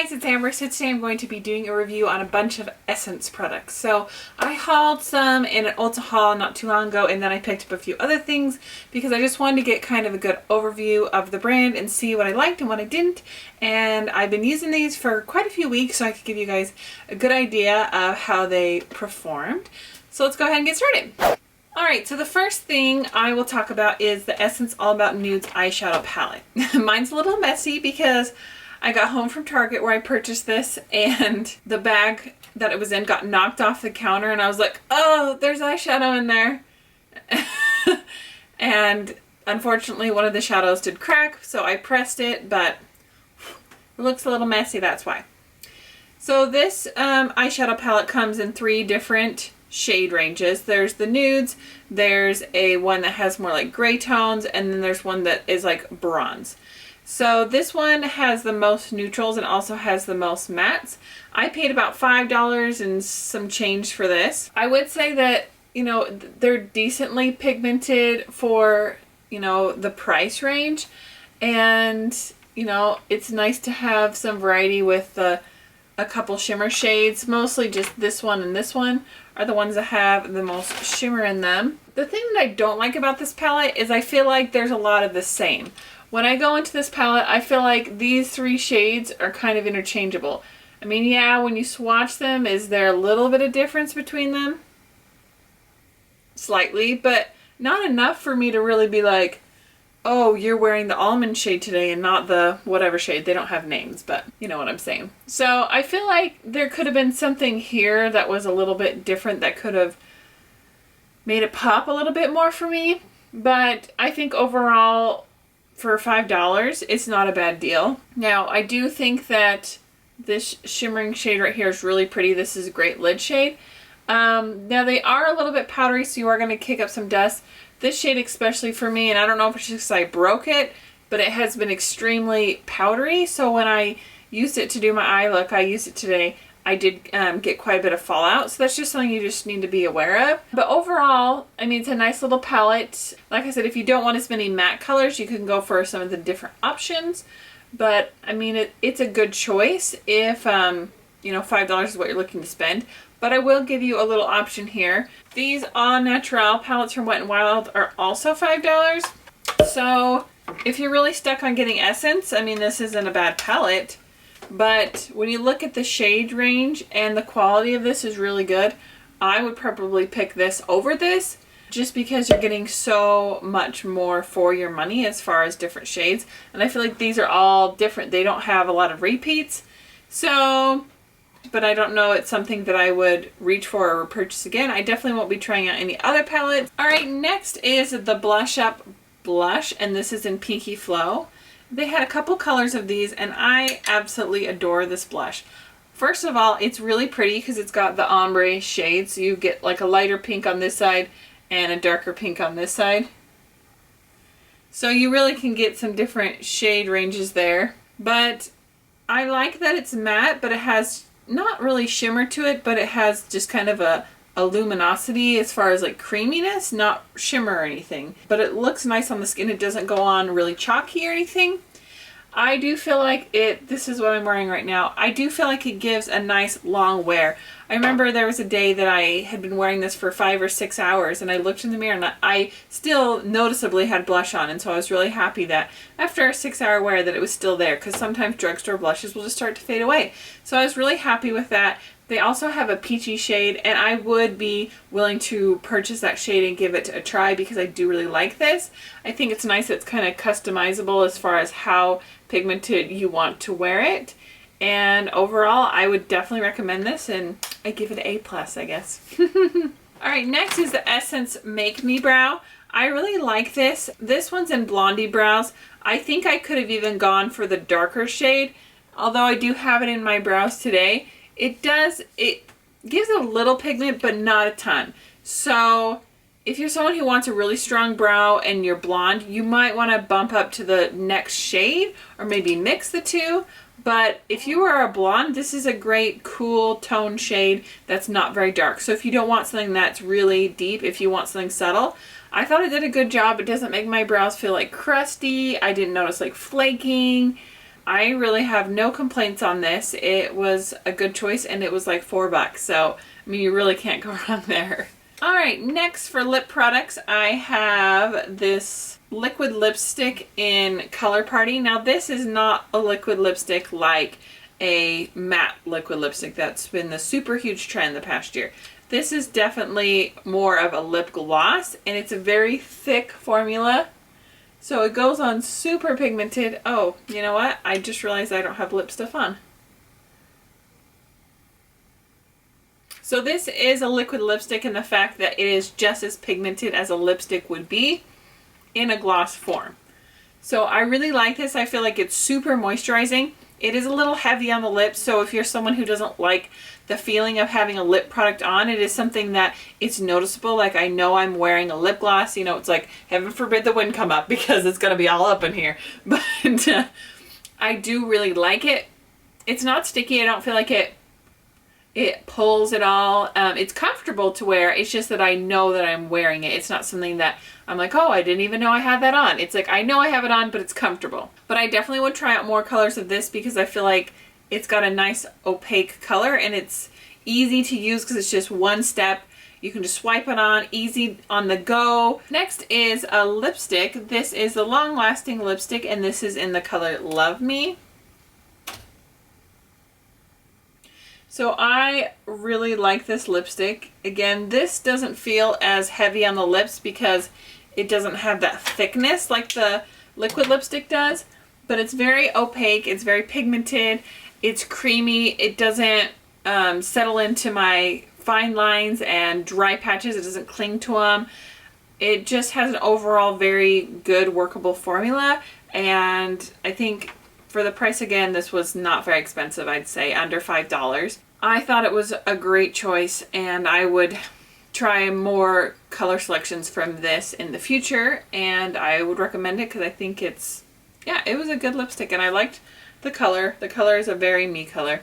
guys, it's Amber. So today I'm going to be doing a review on a bunch of Essence products. So I hauled some in an Ulta haul not too long ago, and then I picked up a few other things because I just wanted to get kind of a good overview of the brand and see what I liked and what I didn't. And I've been using these for quite a few weeks, so I could give you guys a good idea of how they performed. So let's go ahead and get started. Alright, so the first thing I will talk about is the Essence All About Nudes eyeshadow palette. Mine's a little messy because I got home from Target where I purchased this and the bag that it was in got knocked off the counter and I was like, oh, there's eyeshadow in there. And unfortunately one of the shadows did crack, so I pressed it, but it looks a little messy, that's why. So this eyeshadow palette comes in 3 different shade ranges. There's the nudes, there's a one that has more like gray tones, and then there's one that is like bronze. So this one has the most neutrals and also has the most mattes. I paid about $5 and some change for this. I would say that, you know, they're decently pigmented for, you know, the price range. And, you know, it's nice to have some variety with a couple shimmer shades. Mostly just this one and this one are the ones that have the most shimmer in them. The thing that I don't like about this palette is I feel like there's a lot of the same. When I go into this palette, I feel like these 3 shades are kind of interchangeable. I mean, yeah, when you swatch them, is there a little bit of difference between them? Slightly, but not enough for me to really be like, oh, you're wearing the almond shade today and not the whatever shade. They don't have names, but you know what I'm saying. So I feel like there could have been something here that was a little bit different that could have made it pop a little bit more for me. But I think overall, for $5, it's not a bad deal. Now, I do think that this shimmering shade right here is really pretty. This is a great lid shade. Now, they are a little bit powdery, so you are going to kick up some dust. This shade especially for me, and I don't know if it's just because I broke it, but it has been extremely powdery. So when I used it to do my eye look, I used it today, I did get quite a bit of fallout, so that's just something you just need to be aware of. But overall, I mean, it's a nice little palette. Like I said, if you don't want as many matte colors, you can go for some of the different options. But, I mean, it's a good choice if, you know, $5 is what you're looking to spend. But I will give you a little option here. These Au Naturel palettes from Wet n Wild are also $5. So, if you're really stuck on getting Essence, I mean, this isn't a bad palette. But when you look at the shade range and the quality of this is really good, I would probably pick this over this just because you're getting so much more for your money as far as different shades. And I feel like these are all different. They don't have a lot of repeats. So, but I don't know, it's something that I would reach for or purchase again. I definitely won't be trying out any other palettes. Alright, next is the Blush Up Blush, and this is in Pinky Flow. They had a couple colors of these and I absolutely adore this blush. First of all, it's really pretty because it's got the ombre shade, so you get like a lighter pink on this side and a darker pink on this side. So you really can get some different shade ranges there. But I like that it's matte, but it has not really shimmer to it, but it has just kind of a luminosity as far as like creaminess, not shimmer or anything. But it looks nice on the skin. It doesn't go on really chalky or anything. I do feel like this is what I'm wearing right now. I do feel like it gives a nice long wear. I remember there was a day that I had been wearing this for 5 or 6 hours and I looked in the mirror and I still noticeably had blush on, and so I was really happy that after a 6-hour wear that it was still there, because sometimes drugstore blushes will just start to fade away. So I was really happy with that. They also have a peachy shade, and I would be willing to purchase that shade and give it a try because I do really like this. I think it's nice. It's kind of customizable as far as how pigmented you want to wear it. And overall, I would definitely recommend this, and I give it an A+, I guess. Alright, next is the Essence Make Me Brow. I really like this. This one's in Blondie Brows. I think I could have even gone for the darker shade, although I do have it in my brows today. It gives a little pigment, but not a ton. So if you're someone who wants a really strong brow and you're blonde, you might want to bump up to the next shade or maybe mix the two. But if you are a blonde, this is a great cool tone shade that's not very dark. So if you don't want something that's really deep, if you want something subtle, I thought it did a good job. It doesn't make my brows feel like crusty. I didn't notice like flaking. I really have no complaints on this. It was a good choice and it was like $4. So, I mean, you really can't go wrong there. All right, next for lip products, I have this liquid lipstick in Color Party. Now, this is not a liquid lipstick like a matte liquid lipstick that's been the super huge trend the past year. This is definitely more of a lip gloss, and it's a very thick formula. So it goes on super pigmented. Oh, you know what? I just realized I don't have lip stuff on. So this is a liquid lipstick in the fact that it is just as pigmented as a lipstick would be in a gloss form. So I really like this. I feel like it's super moisturizing. It is a little heavy on the lips, so if you're someone who doesn't like the feeling of having a lip product on, it is something that it's noticeable. Like, I know I'm wearing a lip gloss, you know, it's like, heaven forbid the wind come up because it's going to be all up in here. But I do really like it. It's not sticky. I don't feel like it pulls at all. It's comfortable to wear. It's just that I know that I'm wearing it. It's not something that I'm like, oh, I didn't even know I had that on. It's like, I know I have it on, but it's comfortable. But I definitely would try out more colors of this because I feel like it's got a nice opaque color and it's easy to use because it's just one step. You can just swipe it on, easy on the go. Next is a lipstick. This is the Long Lasting lipstick and this is in the color Love Me. So I really like this lipstick. Again, this doesn't feel as heavy on the lips because it doesn't have that thickness like the liquid lipstick does, but it's very opaque, it's very pigmented, it's creamy, it doesn't settle into my fine lines and dry patches, it doesn't cling to them. It just has an overall very good workable formula, and I think for the price, again, this was not very expensive. I'd say under $5. I thought it was a great choice and I would try more color selections from this in the future, and I would recommend it because I think it's, yeah, it was a good lipstick and I liked the color. The color is a very me color.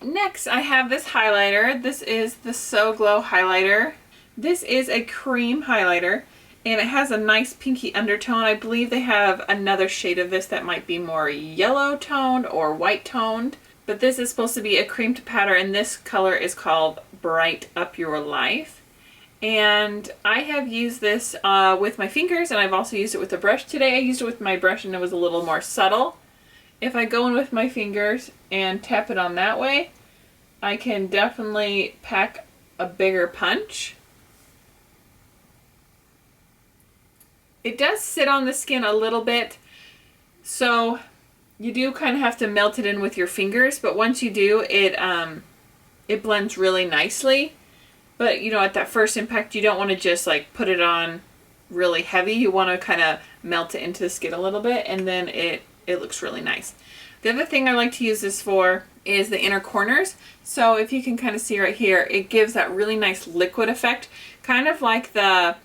Next, I have this highlighter. This is the So Glow highlighter. This is a cream highlighter and it has a nice pinky undertone. I believe they have another shade of this that might be more yellow toned or white toned. But this is supposed to be a cream to powder, and this color is called Bright Up Your Life. And I have used this with my fingers, and I've also used it with a brush today. I used it with my brush and it was a little more subtle. If I go in with my fingers and tap it on that way, I can definitely pack a bigger punch. It does sit on the skin a little bit, so you do kind of have to melt it in with your fingers, but once you do, it blends really nicely. But you know, at that first impact, you don't want to just like put it on really heavy. You want to kind of melt it into the skin a little bit, and then it looks really nice. The other thing I like to use this for is the inner corners. So if you can kind of see right here, it gives that really nice liquid effect, kind of like the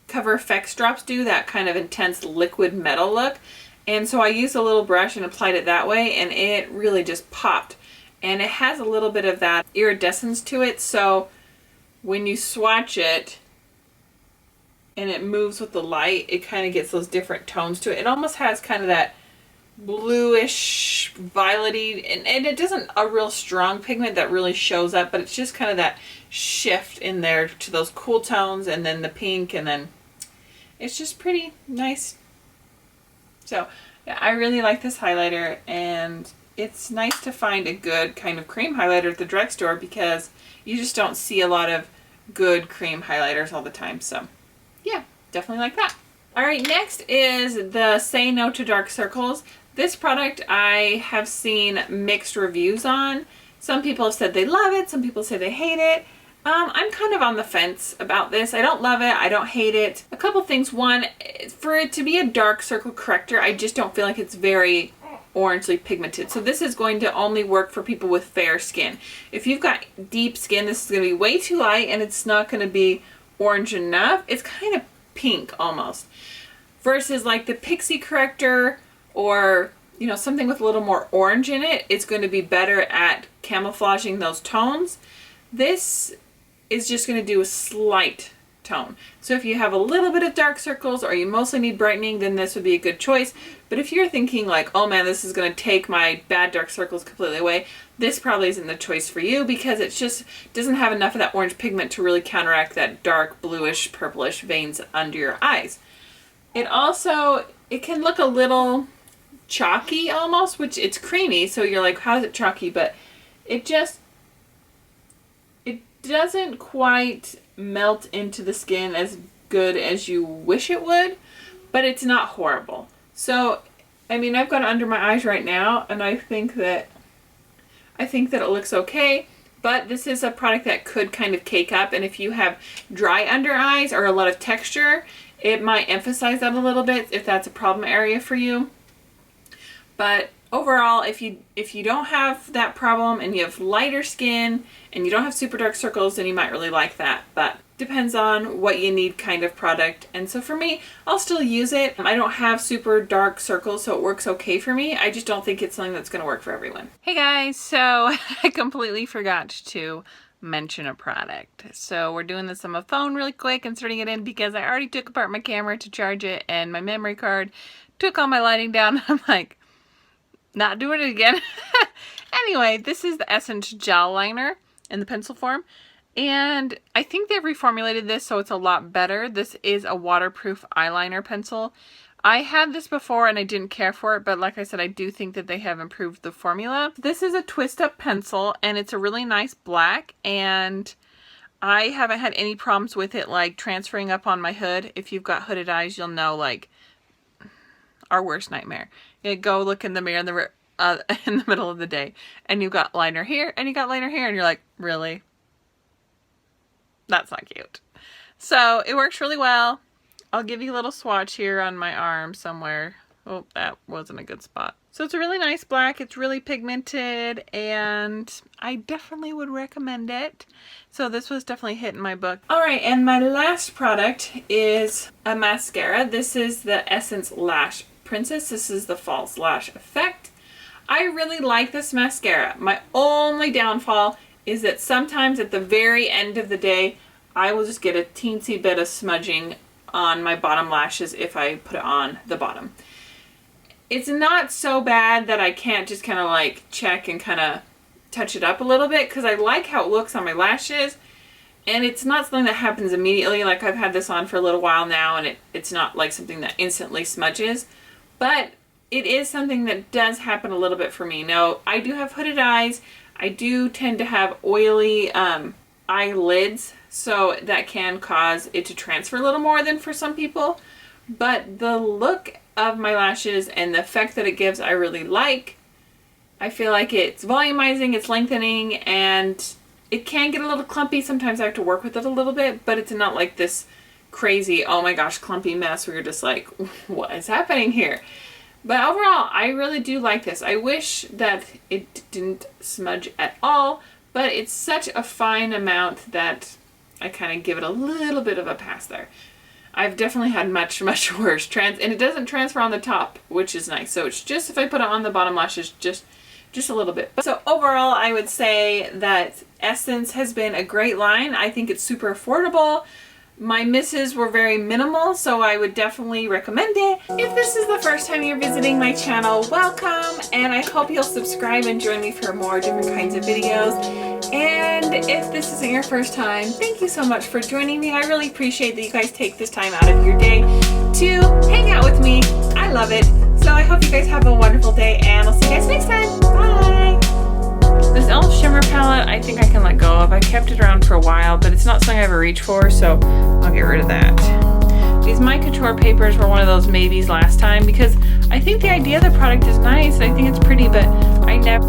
Cover FX drops do, that kind of intense liquid metal look. And so I used a little brush and applied it that way, and it really just popped. And it has a little bit of that iridescence to it, so when you swatch it and it moves with the light, it kind of gets those different tones to it. It almost has kind of that bluish, violety, and it doesn't a real strong pigment that really shows up, but it's just kind of that shift in there to those cool tones and then the pink, and then it's just pretty nice. So yeah, I really like this highlighter, and it's nice to find a good kind of cream highlighter at the drugstore because you just don't see a lot of good cream highlighters all the time. So yeah, definitely like that. All right, next is the Say No to Dark Circles. This product I have seen mixed reviews on. Some people have said they love it, some people say they hate it. I'm kind of on the fence about this. I don't love it, I don't hate it. A couple things. One, for it to be a dark circle corrector, I just don't feel like it's very orangely pigmented. So this is going to only work for people with fair skin. If you've got deep skin, this is going to be way too light and it's not going to be orange enough. It's kind of pink almost. Versus like the Pixie corrector or, you know, something with a little more orange in it, it's going to be better at camouflaging those tones. This is just going to do a slight tone. So if you have a little bit of dark circles or you mostly need brightening, then this would be a good choice. But if you're thinking like, oh man, this is going to take my bad dark circles completely away, this probably isn't the choice for you because it just doesn't have enough of that orange pigment to really counteract that dark bluish purplish veins under your eyes. It can look a little chalky almost, which it's creamy, so you're like, how is it chalky? But it doesn't quite melt into the skin as good as you wish it would, but it's not horrible. So, I mean, I've got it under my eyes right now, and I think that it looks okay, but this is a product that could kind of cake up, and if you have dry under eyes or a lot of texture, it might emphasize that a little bit if that's a problem area for you. But overall, if you don't have that problem and you have lighter skin and you don't have super dark circles, then you might really like that. But depends on what you need kind of product. And so for me, I'll still use it. I don't have super dark circles, so it works okay for me. I just don't think it's something that's going to work for everyone. Hey guys, so I completely forgot to mention a product. So we're doing this on my phone really quick, inserting it in because I already took apart my camera to charge it and my memory card took all my lighting down. I'm like, not doing it again. Anyway, this is the Essence Gel Liner in the pencil form. And I think they've reformulated this so it's a lot better. This is a waterproof eyeliner pencil. I had this before and I didn't care for it, but like I said, I do think that they have improved the formula. This is a twist up pencil and it's a really nice black, and I haven't had any problems with it like transferring up on my hood. If you've got hooded eyes, you'll know, like, our worst nightmare. You go look in the mirror in the middle of the day and you've got liner here and you got liner here and you're like, really? That's not cute. So it works really well. I'll give you a little swatch here on my arm somewhere. Oh, that wasn't a good spot. So it's a really nice black. It's really pigmented and I definitely would recommend it. So this was definitely hitting my book. All right, and my last product is a mascara. This is the Essence Lash Princess. This is the False Lash Effect. I really like this mascara. My only downfall is that sometimes at the very end of the day, I will just get a teensy bit of smudging on my bottom lashes if I put it on the bottom. It's not so bad that I can't just kind of like check and kind of touch it up a little bit because I like how it looks on my lashes, and it's not something that happens immediately. Like, I've had this on for a little while now and it's not like something that instantly smudges, but it is something that does happen a little bit for me. Now, I do have hooded eyes. I do tend to have oily eyelids, so that can cause it to transfer a little more than for some people. But the look of my lashes and the effect that it gives, I really like. I feel like it's volumizing, it's lengthening, and it can get a little clumpy. Sometimes I have to work with it a little bit, but it's not like this crazy, oh my gosh, clumpy mess where you're just like, what is happening here? But overall, I really do like this. I wish that it didn't smudge at all, but it's such a fine amount that I kind of give it a little bit of a pass there. I've definitely had much, much worse. And it doesn't transfer on the top, which is nice. So it's just if I put it on the bottom lashes, just a little bit. So overall, I would say that Essence has been a great line. I think it's super affordable. My misses were very minimal, so I would definitely recommend it. If this is the first time you're visiting my channel, welcome, and I hope you'll subscribe and join me for more different kinds of videos. And if this isn't your first time, thank you so much for joining me. I really appreciate that you guys take this time out of your day to hang out with me. I love it. So I hope you guys have a wonderful day, and I'll see you guys next time. Bye! This e.l.f. shimmer palette, I think I can let go of. I kept it around for a while, but it's not something I ever reach for, so I'll get rid of that. These My Couture papers were one of those maybes last time because I think the idea of the product is nice. I think it's pretty, but I never...